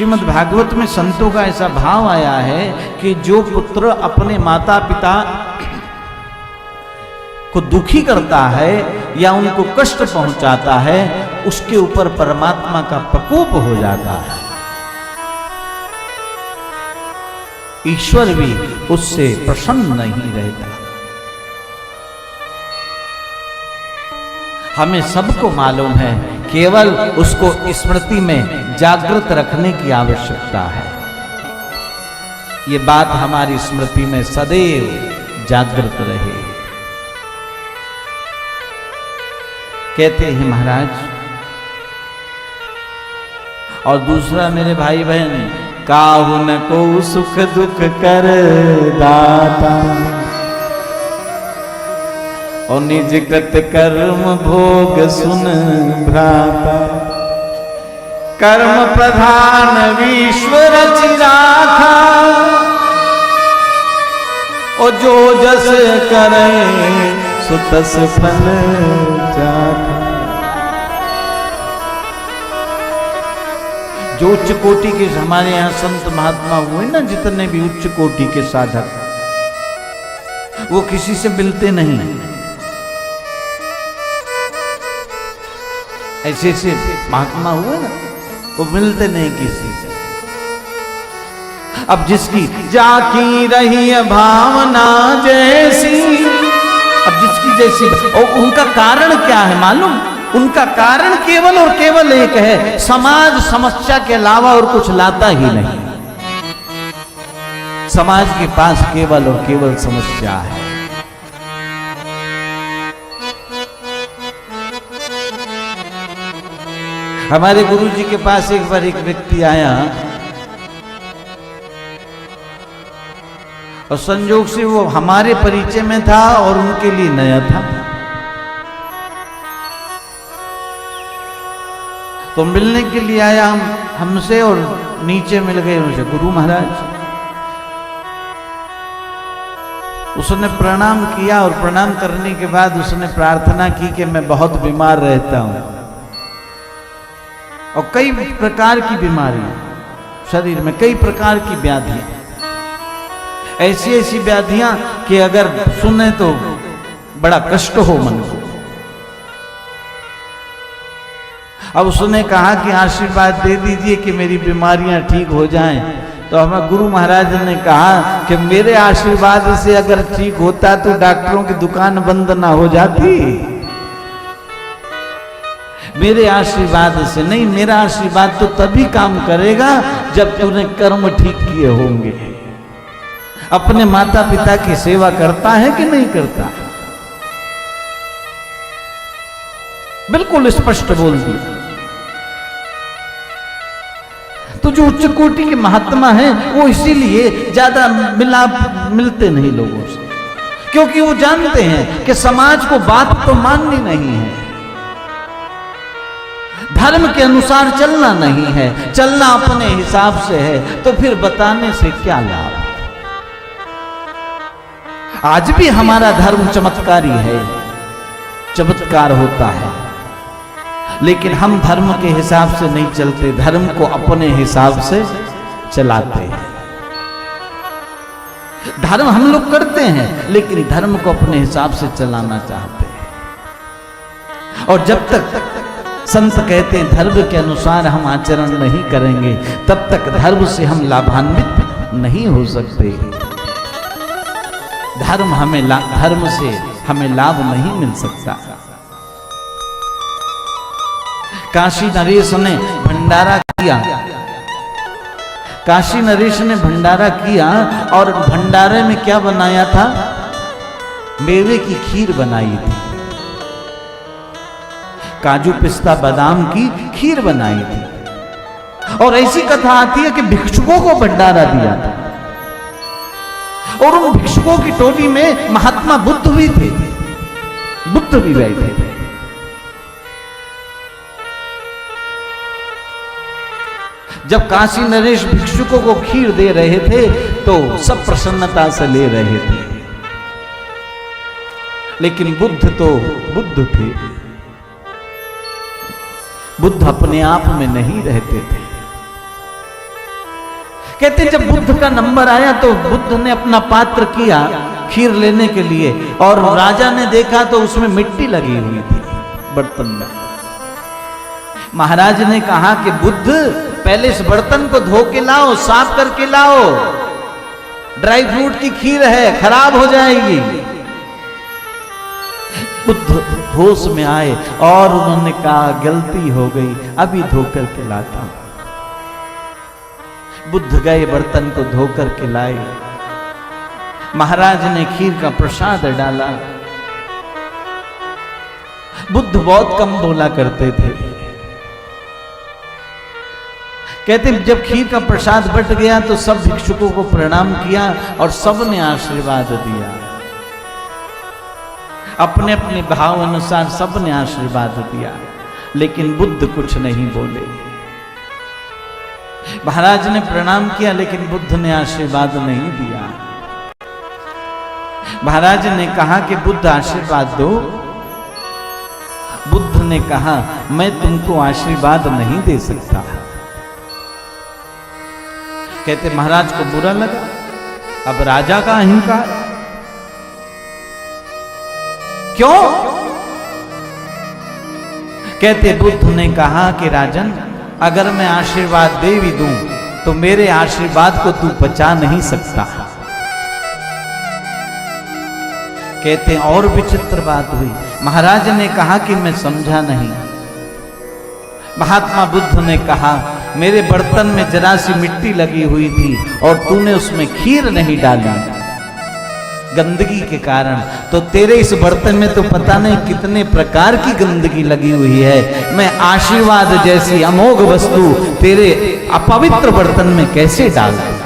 श्रीमद् भागवत में संतों का ऐसा भाव आया है कि जो पुत्र अपने माता पिता को दुखी करता है या उनको कष्ट पहुंचाता है, उसके ऊपर परमात्मा का प्रकोप हो जाता है। ईश्वर भी उससे प्रसन्न नहीं रहता। हमें सबको मालूम है, केवल उसको स्मृति में जागृत रखने की आवश्यकता है। ये बात हमारी स्मृति में सदैव जागृत रहे। कहते हैं महाराज, और दूसरा मेरे भाई बहन, काहु न को सुख दुख कर दाता, और निज कृत कर्म भोग सुन भ्राता, कर्म प्रधान विश्व रचि राखा, और जो जस करे सुतस फल चाखा। जो उच्च कोटि के हमारे यहाँ संत महात्मा हुए ना, जितने भी उच्च कोटि के साधक, वो किसी से मिलते नहीं। ऐसे ऐसे महात्मा हुए ना, वो मिलते नहीं किसी से। अब जिसकी जाकी रही है भावना जैसी, अब जिसकी जैसी, और उनका कारण क्या है मालूम? उनका कारण केवल और केवल एक है, समाज समस्या के अलावा और कुछ लाता ही नहीं। समाज के पास केवल और केवल समस्या है। हमारे गुरुजी के पास एक बार एक व्यक्ति आया, और संयोग से वो हमारे परिचय में था और उनके लिए नया था। तो मिलने के लिए आया हमसे, और नीचे मिल गए उनसे, गुरु महाराज। उसने प्रणाम किया, और प्रणाम करने के बाद उसने प्रार्थना की कि मैं बहुत बीमार रहता हूं, और कई प्रकार की बीमारियां, शरीर में कई प्रकार की व्याधियां, ऐसी ऐसी व्याधियां कि अगर सुने तो बड़ा कष्ट हो मन को। अब उसने कहा कि आशीर्वाद दे दीजिए कि मेरी बीमारियां ठीक हो जाएं। तो हमें गुरु महाराज ने कहा कि मेरे आशीर्वाद से अगर ठीक होता तो डॉक्टरों की दुकान बंद ना हो जाती। मेरे आशीर्वाद से नहीं, मेरा आशीर्वाद तो तभी काम करेगा जब तूने कर्म ठीक किए होंगे। अपने माता पिता की सेवा करता है कि नहीं करता? बिल्कुल स्पष्ट बोल दिया। तो जो उच्च कोटि के महात्मा हैं, वो इसीलिए ज्यादा मिलते नहीं लोगों से, क्योंकि वो जानते हैं कि समाज को बात तो माननी नहीं है, धर्म के अनुसार चलना नहीं है, चलना अपने हिसाब से है, तो फिर बताने से क्या लाभ। आज भी हमारा धर्म चमत्कारी है, चमत्कार होता है, लेकिन हम धर्म के हिसाब से नहीं चलते, धर्म को अपने हिसाब से चलाते हैं। धर्म हम लोग करते हैं, लेकिन धर्म को अपने हिसाब से चलाना चाहते हैं। और जब तक संत कहते हैं धर्म के अनुसार हम आचरण नहीं करेंगे, तब तक धर्म से हम लाभान्वित नहीं हो सकते। धर्म से हमें लाभ नहीं मिल सकता। काशी नरेश ने भंडारा किया, काशी नरेश ने भंडारा किया, और भंडारे में क्या बनाया था? मेवे की खीर बनाई थी, काजू पिस्ता बादाम की खीर बनाई थी। और ऐसी कथा आती है कि भिक्षुकों को भंडारा दिया था, और उन भिक्षुकों की टोली में महात्मा बुद्ध भी थे, बुद्ध भी बैठे थे। जब काशी नरेश भिक्षुकों को खीर दे रहे थे तो सब प्रसन्नता से ले रहे थे, लेकिन बुद्ध तो बुद्ध थे, बुद्ध अपने आप में नहीं रहते थे। कहते जब बुद्ध का नंबर आया तो बुद्ध ने अपना पात्र किया खीर लेने के लिए, और राजा ने देखा तो उसमें मिट्टी लगी हुई थी बर्तन में। महाराज ने कहा कि बुद्ध पहले इस बर्तन को धो के लाओ, साफ करके लाओ, ड्राई फ्रूट की खीर है, खराब हो जाएगी। बुद्ध होश में आए और उन्होंने कहा गलती हो गई, अभी धो करके लाता हूं। बुद्ध गए, बर्तन को धो करके लाए, महाराज ने खीर का प्रसाद डाला। बुद्ध बहुत कम बोला करते थे। कहते जब खीर का प्रसाद बट गया तो सब भिक्षुकों को प्रणाम किया और सबने आशीर्वाद दिया। अपने अपने भाव अनुसार सबने आशीर्वाद दिया, लेकिन बुद्ध कुछ नहीं बोले। महाराज ने प्रणाम किया लेकिन बुद्ध ने आशीर्वाद नहीं दिया। महाराज ने कहा कि बुद्ध आशीर्वाद दो। बुद्ध ने कहा मैं तुमको आशीर्वाद नहीं दे सकता। कहते महाराज को बुरा लगा, अब राजा का अहंकार क्यों? कहते बुद्ध ने कहा कि राजन, अगर मैं आशीर्वाद दे भी दूं तो मेरे आशीर्वाद को तू पचा नहीं सकता। कहते और विचित्र बात हुई। महाराज ने कहा कि मैं समझा नहीं। महात्मा बुद्ध ने कहा मेरे बर्तन में जरा सी मिट्टी लगी हुई थी और तूने उसमें खीर नहीं डाली गंदगी के कारण, तो तेरे इस बर्तन में तो पता नहीं कितने प्रकार की गंदगी लगी हुई है। मैं आशीर्वाद जैसी अमोघ वस्तु तेरे अपवित्र बर्तन में कैसे डाल दूं?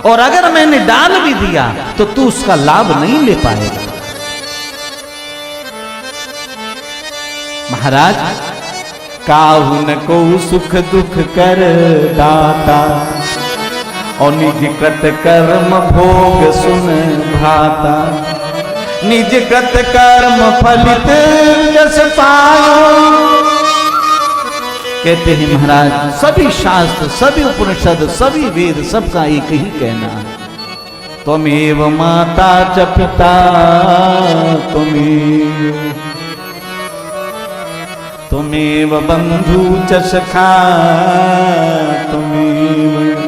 और अगर मैंने डाल भी दिया तो तू उसका लाभ नहीं ले पाएगा। महाराज, काहू न को सुख दुख कर दाता, और निज कृत कर्म भोग सुन भाता। निज कृत कर्म फलित जस पायो। कहते हैं महाराज, सभी शास्त्र, सभी उपनिषद, सभी वेद, सबका एक ही कहना है, त्वमेव माता च पिता त्वमेव बंधु च सखा त्वमेव।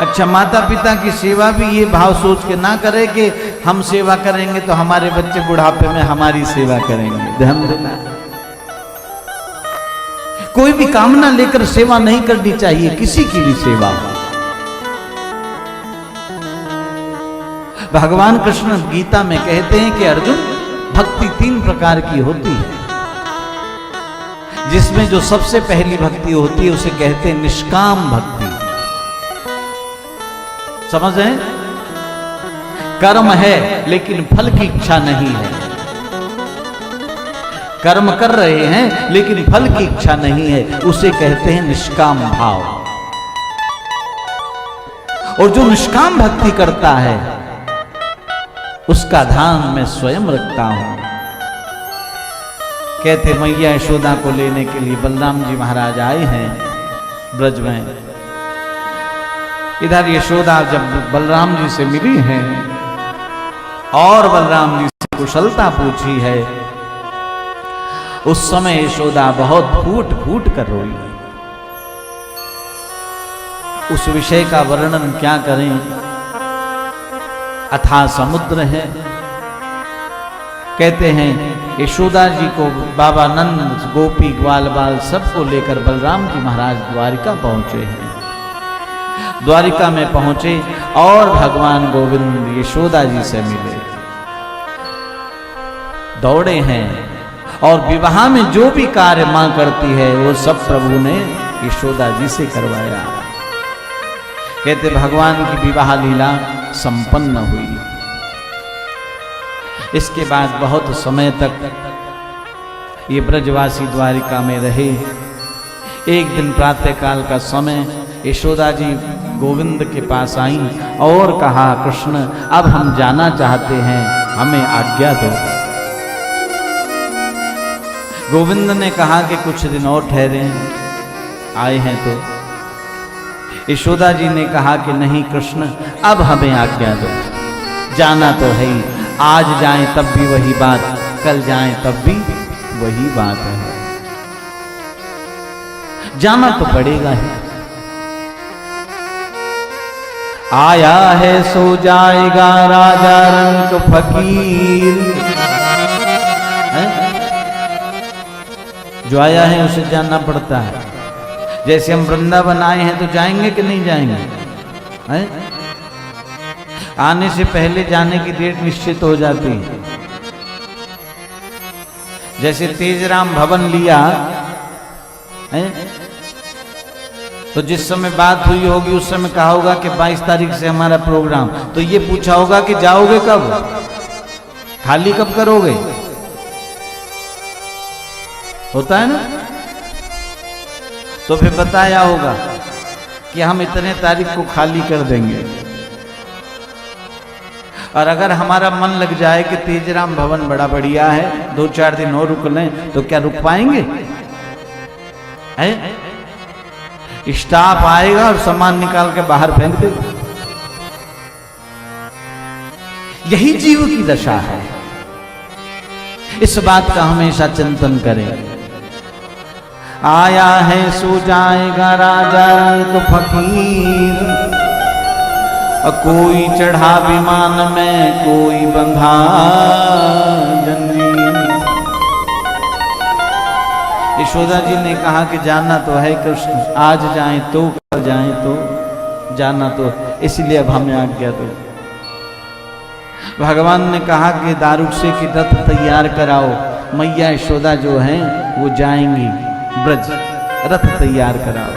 अच्छा, माता पिता की सेवा भी ये भाव सोच के ना करे कि हम सेवा करेंगे तो हमारे बच्चे बुढ़ापे में हमारी सेवा करेंगे। ध्यान देना, कोई भी कामना लेकर सेवा नहीं करनी चाहिए, किसी की भी सेवा। भगवान कृष्ण गीता में कहते हैं कि अर्जुन, भक्ति 3 प्रकार की होती है, जिसमें जो सबसे पहली भक्ति होती है उसे कहते हैं निष्काम भक्ति। समझ रहे? कर्म है लेकिन फल की इच्छा नहीं है। कर्म कर रहे हैं लेकिन फल की इच्छा नहीं है, उसे कहते हैं निष्काम भाव। और जो निष्काम भक्ति करता है उसका ध्यान मैं स्वयं रखता हूं। कहते मैया यशोदा को लेने के लिए बलराम जी महाराज आए हैं ब्रज में। इधर यशोदा जब बलराम जी से मिली हैं और बलराम जी से कुशलता पूछी है, उस समय यशोदा बहुत फूट फूट कर रोई। उस विषय का वर्णन क्या करें, अथाह समुद्र है। कहते हैं यशोदा जी को बाबा नंद, गोपी, ग्वाल बाल सबको लेकर बलराम जी महाराज द्वारिका पहुंचे हैं। द्वारिका में पहुंचे और भगवान गोविंद यशोदा जी से मिले, दौड़े हैं, और विवाह में जो भी कार्य मां करती है वो सब प्रभु ने यशोदा जी से करवाया। कहते भगवान की विवाह लीला संपन्न हुई। इसके बाद बहुत समय तक ये ब्रजवासी द्वारिका में रहे। एक दिन प्रातःकाल का समय यशोदा जी गोविंद के पास आई और कहा, कृष्ण अब हम जाना चाहते हैं, हमें आज्ञा दो। गोविंद ने कहा कि कुछ दिन और ठहरे, आए हैं तो। यशोदा जी ने कहा कि नहीं कृष्ण, अब हमें आज्ञा दो, जाना तो है ही, आज जाएं तब भी वही बात, कल जाएं तब भी वही बात है, जाना तो पड़ेगा ही। आया है सो जाएगा राजा रंक फकीर, जो आया है उसे जानना पड़ता है। जैसे हम वृंदावन आए हैं तो जाएंगे कि नहीं जाएंगे, है? आने से पहले जाने की डेट निश्चित हो जाती है। जैसे तेजराम भवन लिया है, तो जिस समय बात हुई होगी उस समय कहा होगा कि 22 तारीख से हमारा प्रोग्राम, तो ये पूछा होगा कि जाओगे कब, खाली कब करोगे, होता है ना। तो फिर बताया होगा कि हम इतने तारीख को खाली कर देंगे। और अगर हमारा मन लग जाए कि तेजराम भवन बड़ा बढ़िया है, 2-4 दिन और रुक लें, तो क्या रुक पाएंगे? है? स्टाफ आएगा और सामान निकाल के बाहर फेंक देगा। यही जीव की दशा है। इस बात का हमेशा चिंतन करें। आया है सो जाएगा राजा रंक फकीर, कोई चढ़ा विमान में, कोई बंधा जंजीर। यशोदा जी ने कहा कि जाना तो है कृष्ण, आज जाएं तो, कल जाएं तो, जाना तो, इसलिए अब हमें आज्ञा दो। भगवान ने कहा कि दारुक से कि रथ तैयार कराओ। मैया यशोदा जो हैं वो जाएंगी ब्रज, रथ तैयार कराओ।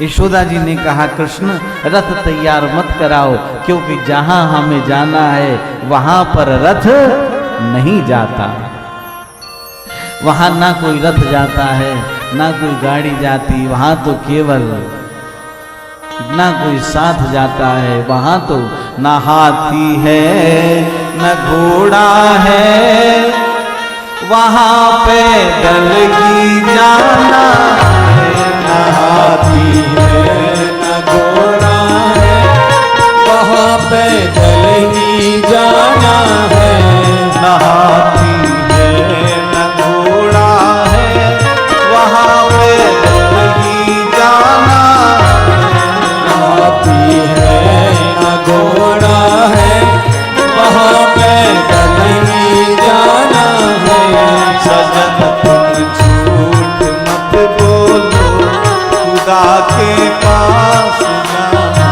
यशोदा जी ने कहा कृष्ण रथ तैयार मत कराओ, क्योंकि जहां हमें जाना है वहां पर रथ नहीं जाता। वहां ना कोई रथ जाता है, ना कोई गाड़ी जाती, वहां तो केवल, ना कोई साथ जाता है, वहां तो ना हाथी है न घोड़ा है, वहां पैदल ही जाना है। न हाथी है न घोड़ा है, वहां पैदल ही जाना है। न हाथी है न घोड़ा है, वहां पैदल ही जाना न हाथी है न घोड़ा है, वहां पैदल ही जाना है। सजन तुम झूठ मत बोलो, खुदा के पास जाना।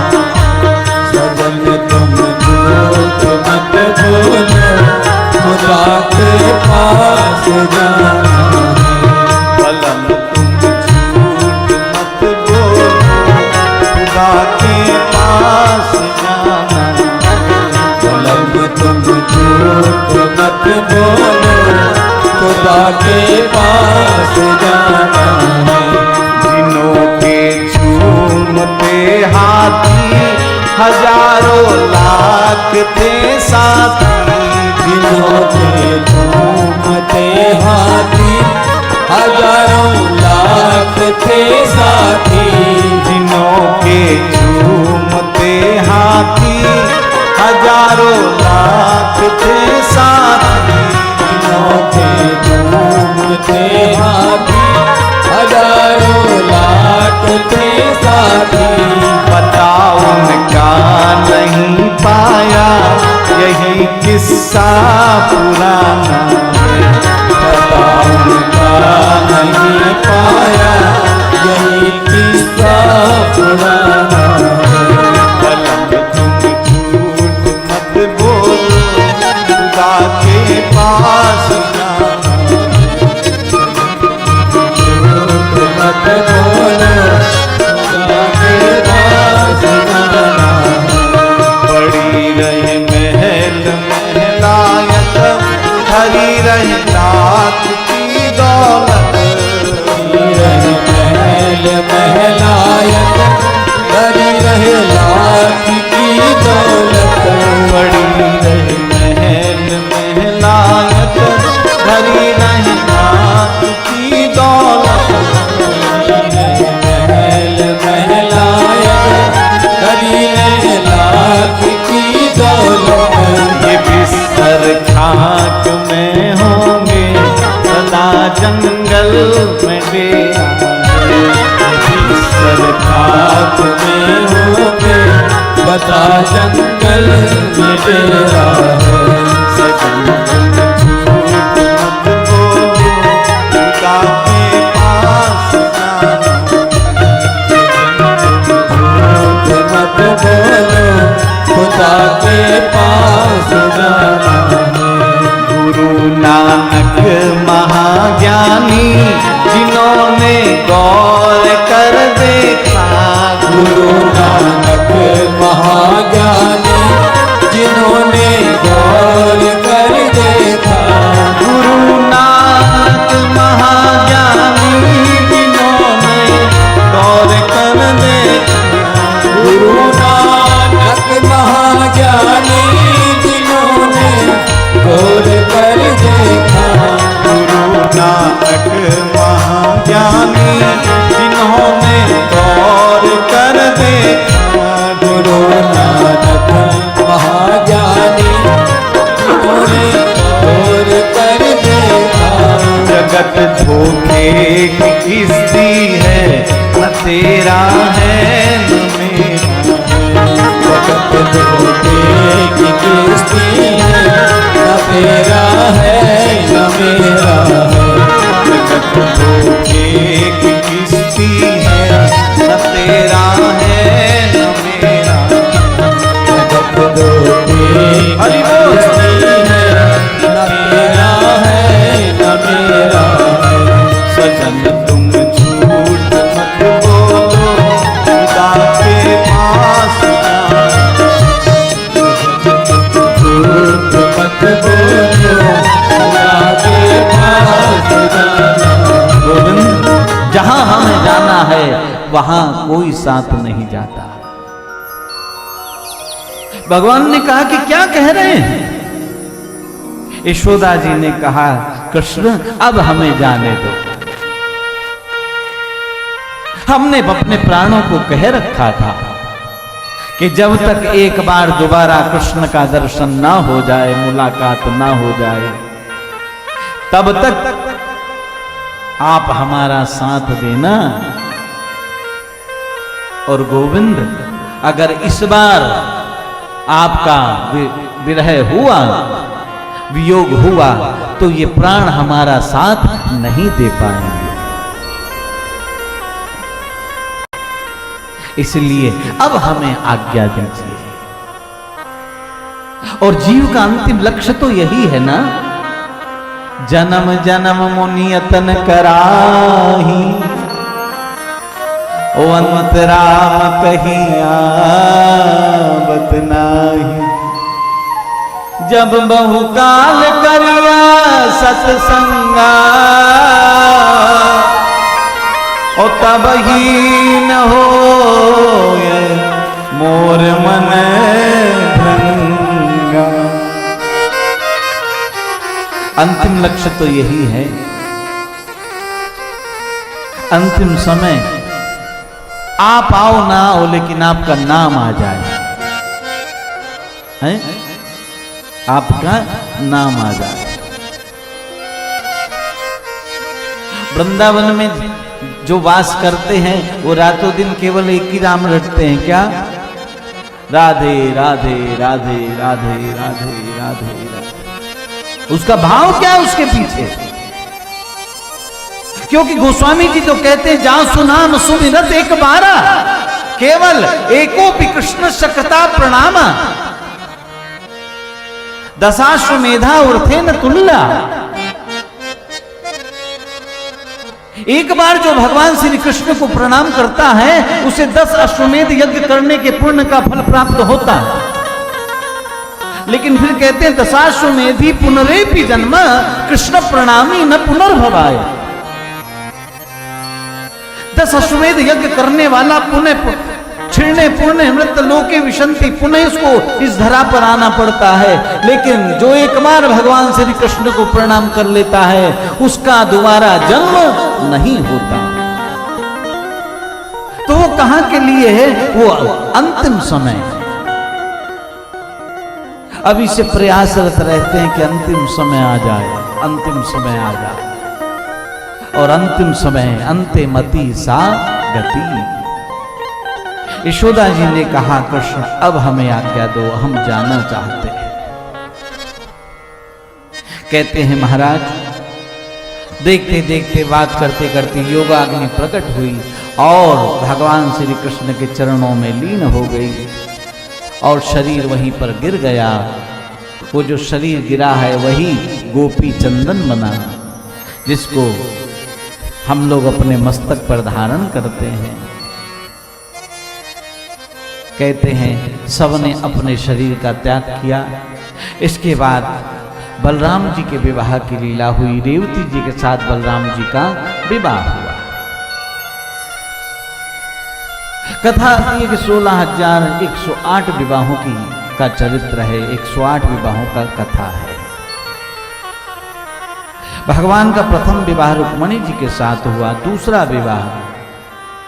सजन तुम झूठ मत बोलो, खुदा के पास जाना है। बलम तुम झूठ मत बोलो, खुदा के पास जाना। बलम तुम झूठ मत बोलो, खुदा के पास जाना है। जिनों के झूमते हाथी हजारों लाख थे साथी। जिनों के झूमते हाथी हजारों लाख थे साथी। जिनों के झूमते हाथी हजारों लाख थे साथी। जिनों के झूमते हाथी हजारों लाख थे साथी। पता उनका नहीं पाया, यही किस्सा पुराना है। पता उनका नहीं पाया, यही किस्सा पुराना है। बलम तुम झूठ मत बोलो, खुदा के पास जाना। झूठ मत बोलो, खुदा के पास जाना है। बड़ी रहे महल महलायत, हरी रहे लाख की दौलत। बड़ी रहे महल महलायत, बड़ी रहे लाख की दौलत। बड़ी रहे महल महलायत, हरी जंगल में डेरा है, सब खाक में होके बता जंगल में डेरा है। सजन तुम झूठ मत बोलो, खुदा के पास जाना है। गुरु नानक महाज्ञानी जिन्होंने गौर कर देखा, गुरु नानक महाज्ञानी जिन्होंने गौर कर देखा, गुरु नानक महाज्ञानी जिन्होंने गौर कर देखा, गुरु नानक महाज्ञानी जिन्होंने गौर कर देखा, गुरु नानक महाज्ञानी जिन्होंने गौर कर देखा, गुरु नानक महाज्ञानी जिन्होंने गौर कर देखा। जगत धोखे की किस्ती है, न तेरा है न मेरा है। जगत धोखे की किस्ती है, न तेरा है न मेरा है। जगत धोखे की किस्ती है, न तेरा है न मेरा। जगत धोखे की किस्ती है, न तेरा है न मेरा है। सजन तुम झूठ मत बोलो, खुदा के पास जाना। झूठ मत बोलो, खुदा के पास जाना। गोविंद, जहां हमें जाना है वहां कोई साथ नहीं जाता। भगवान ने कहा कि क्या कह रहे हैं? यशोदा जी ने कहा, कृष्ण अब हमें जाने दो। हमने अपने प्राणों को कह रखा था कि जब तक एक बार दोबारा कृष्ण का दर्शन ना हो जाए, मुलाकात ना हो जाए, तब तक आप हमारा साथ देना। और गोविंद, अगर इस बार आपका विरह हुआ, वियोग हुआ, तो ये प्राण हमारा साथ नहीं दे पाएंगे। इसलिए अब हमें आज्ञा दीजिए। और जीव का अंतिम लक्ष्य तो यही है ना, जन्म जन्म मुनियतन कराही, ओ अंत राम कहीं आवत नाही। जब बहुकाल करिया सत्संगा, ओ तब ही न हो मोर मन भंगा। अंतिम लक्ष्य तो यही है। अंतिम समय आप आओ ना आओ, लेकिन आपका नाम आ जाए, हैं? आपका नाम आ जाए। वृंदावन में जो वास करते हैं वो रातों दिन केवल एक ही नाम रटते हैं, क्या? राधे राधे राधे राधे राधे राधे राधे। उसका भाव क्या है उसके पीछे? क्योंकि गोस्वामी जी तो कहते हैं, जहां सुनाम सुमिरत एक बारा, केवल एकोपि कृष्ण शक्ता प्रणामा, दशाश्वमेधा उर्थे न तुल्ला। एक बार जो भगवान श्री कृष्ण को प्रणाम करता है, उसे 10 अश्वमेध यज्ञ करने के पुण्य का फल प्राप्त होता है। लेकिन फिर कहते हैं, दशाश्वमेधी पुनरेपि जन्म कृष्ण प्रणामी न पुनर्भवाय। 10 अश्वमेध यज्ञ करने वाला पुनः छिड़ने पुण्य मृत लोके विशंति, पुनः इसको इस धरा पर आना पड़ता है। लेकिन जो एक बार भगवान श्री कृष्ण को प्रणाम कर लेता है, उसका दोबारा जन्म नहीं होता। तो वो कहां के लिए है? वो अंतिम समय। अभी से प्रयासरत रहते हैं कि अंतिम समय आ जाए, अंतिम समय आ जाए। और अंतिम समय अंते मति सा गति। यशोदा जी ने कहा, कृष्ण अब हमें आज्ञा दो, हम जाना चाहते हैं। कहते हैं महाराज, देखते देखते बात करते करते योगाग्नि प्रकट हुई और भगवान श्री कृष्ण के चरणों में लीन हो गई और शरीर वहीं पर गिर गया। वो जो शरीर गिरा है वही गोपी चंदन बना, जिसको हम लोग अपने मस्तक पर धारण करते हैं। कहते हैं सबने अपने शरीर का त्याग किया। इसके बाद बलराम जी के विवाह की लीला हुई। रेवती जी के साथ बलराम जी का विवाह हुआ। कथा आती है कि 16,108 विवाहों का चरित्र है, 108 विवाहों का कथा है। भगवान का प्रथम विवाह रुक्मणी जी के साथ हुआ। दूसरा विवाह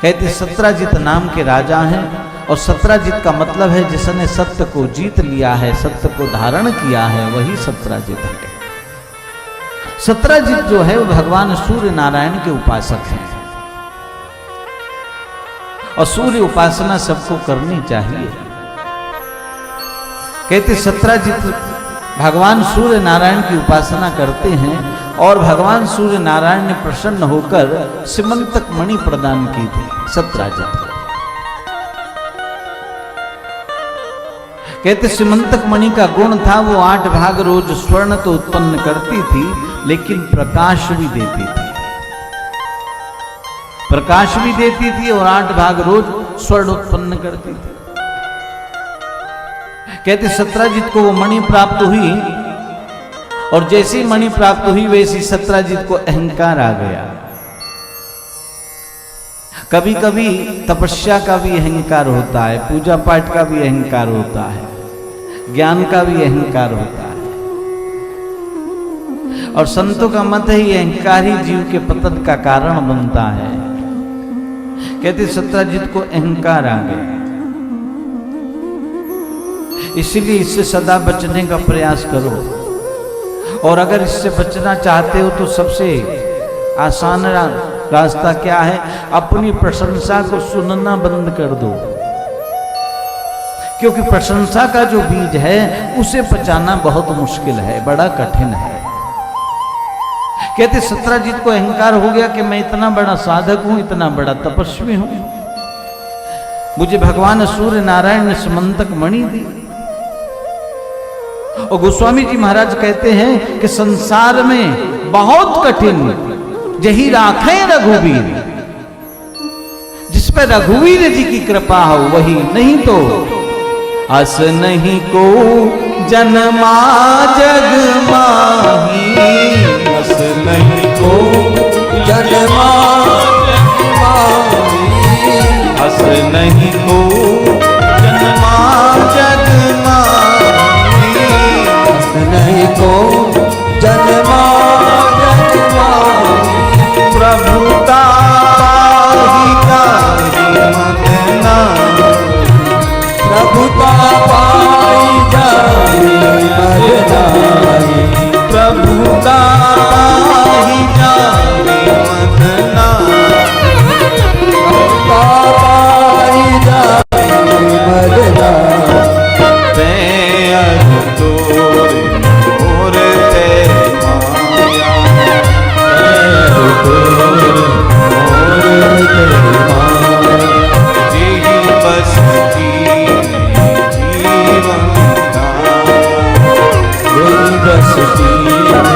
कहते सत्राजित नाम के राजा हैं, और सत्राजित का मतलब है जिसने सत्य को जीत लिया है, सत्य को धारण किया है, वही सत्राजित है। सत्राजित जो है वो भगवान सूर्य नारायण के उपासक हैं, और सूर्य उपासना सबको करनी चाहिए। कहते सत्राजित भगवान सूर्य नारायण की उपासना करते हैं, और भगवान सूर्य नारायण ने प्रसन्न होकर सिमंतक मणि प्रदान की थी सत्राजित को। कहते सिमंतक मणि का गुण था, वो 8 भाग रोज स्वर्ण तो उत्पन्न करती थी, लेकिन प्रकाश भी देती थी। प्रकाश भी देती थी और 8 भाग रोज स्वर्ण उत्पन्न करती थी। कहते सत्राजित को वो मणि प्राप्त हुई, और जैसी मणि प्राप्त हुई वैसी सत्राजित को अहंकार आ गया। कभी कभी तपस्या का भी अहंकार होता है, पूजा पाठ का भी अहंकार होता है, ज्ञान का भी अहंकार होता है। और संतों का मत है ये अहंकार ही जीव के पतन का कारण बनता है। कहते सत्राजित को अहंकार आ गया, इसलिए इससे सदा बचने का प्रयास करो। और अगर इससे बचना चाहते हो तो सबसे आसान रास्ता क्या है? अपनी प्रशंसा को सुनना बंद कर दो, क्योंकि प्रशंसा का जो बीज है उसे पचाना बहुत मुश्किल है, बड़ा कठिन है। कहते सत्राजित को अहंकार हो गया कि मैं इतना बड़ा साधक हूं, इतना बड़ा तपस्वी हूं, मुझे भगवान सूर्य नारायण ने समंतक मणि दी। और गोस्वामी जी महाराज कहते हैं कि संसार में बहुत कठिन यही राखे रघुवीर, जिस पर रघुवीर जी की कृपा हो वही, नहीं तो अस नहीं को जन्मा जग माही, अस नहीं को जन्मा जग माही, अस नहीं को जन्मा जग माही, अस नहीं को जन्मा जग माही, प्रभुता पाही जाहि मन नाहि, प्रभुता पाई जाहि मन नाहि, प्रभुता पाही जाहि मन नाहि, प्रभुता पाई जाहि मन नाहि। ते अज तोरे मोर ते माया, जी बस की जीवन बस जीवन